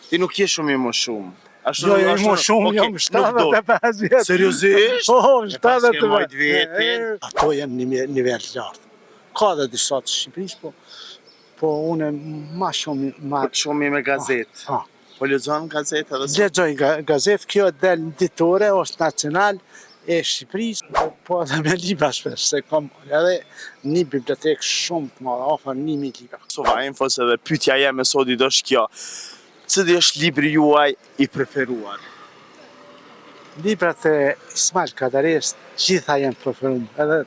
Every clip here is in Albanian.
Ti nuk je shumë i më shumë. Jo, më shumë, jam 75 vjetë. Seriozisht? Po, 75 vjetin. Ato janë një nivel lartë. Ka dhe disa të Shqipërisë, po unë ma shumë... Po të shumë me gazetë. Po lexon gazetë edhe? Lexoj gazetë, kjo del ditore, ose nacional e Shqipërisë, po edhe me libra shpesh, se kam edhe një bibliotekë shumë të madhe, afër 1000 libra. Kosova Info edhe pyetja jeme sot do është kjo. Cili është libri juaj i preferuar? Librat e Ismail Kadares gjitha janë preferuar, edhe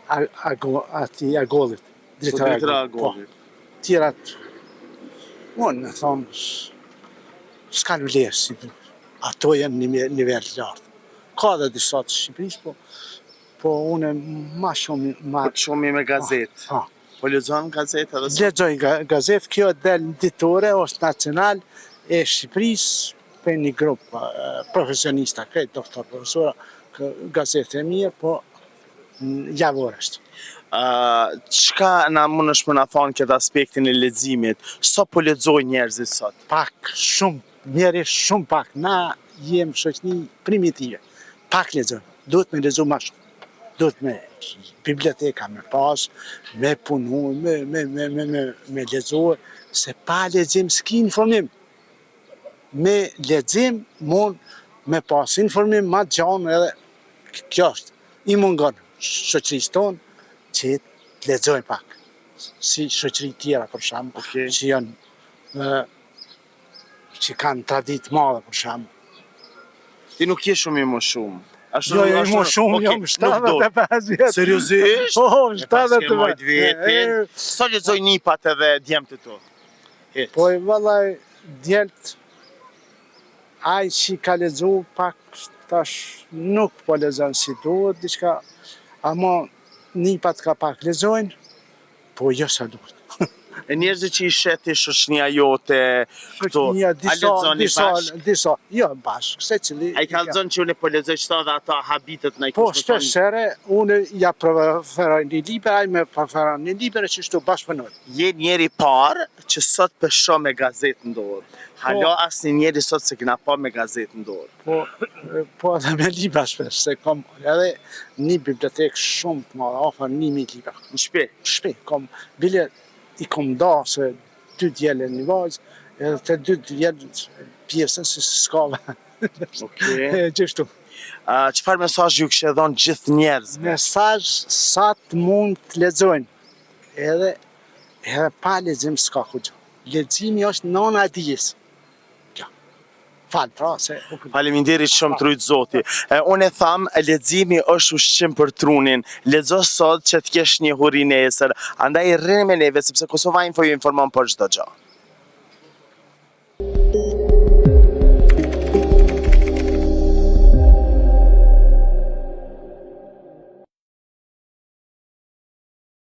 ati Agollit. Drita Agollit. Tjerat, unë me thonë, s'ka në vlerë, si ato janë një nivel lartë. Ka dhe disa të Shqipërisë, po unë ma shumë... Po të shumë me gazetë. Po lexon gazetë edhe? Lexoj gazetë, kjo del ditore ose nacional e Shqipërisë për një grup profesionista, krejt doktor, profesora, gazetë e mirë, po javore është. Çka na mundesh më na thonë këtë aspektin e leximit? Sa po lexojnë njerëzit sot? Pak, shumë, njerëz shumë pak. Na jem shoqëni primitive. Pak lexojmë, duhet me lexu më shumë. Duhet me biblioteka me pas, me punu, me lexu, se pa lexim s'ki informim. Me lexim mund me pas informim ma gjanë edhe kjo është. I mungon shoqërisë tonë që të lexojnë pak. Si shoqëri tjera për shembull, që janë që kanë traditë madhe për shembull. Ti nuk je shumë i më shumë. Jo, më shumë, jam 75 vjetë. Seriozisht? Po, 75 vjetin. Sa lexoj nipat edhe djemtë të tu? Po, vallaj, djelt, ai që ka lexu pak tash nuk po lexon si duhet, diçka, ama nipat ka pak lexojnë, po jo sa duhet. E njerëzit që i sheti shoqënia jote këtu, a lexoni bashkë? Disa, jo bashkë, secili. A i ka lexon që unë po lexoj çfarë dhe ata habitet në i Po, shpesh here, unë ja preferoj një libër, ai me preferon një libër që shtu bashkëpunojnë. Je njeri parë që sot pesho me gazetë në dorë. Hala asnjë njeri sot se kena pa me gazetë në dorë. Po edhe me libra shpesh, se kam edhe një bibliotekë shumë të madhe, afër 1000 libra. Në shtëpi? Shtëpi, kam bile i kom da se 2 djele një vajzë, edhe të 2 djele pjesën se s'kave. Gjështu. Çfarë mesazh ju kishte dhënë gjithë njerëzve? Mesazh sa të mund të lexojnë. Edhe pa lexim s'ka kujtë. Leximi është nana e dijes. Faleminderit shumë trujt Zoti. Unë e tham, leximi është ushqim për trunin. Lexo sot që të kesh një huri nesër. Andaj rrini me neve sepse Kosova Info ju informon për çdo gjë.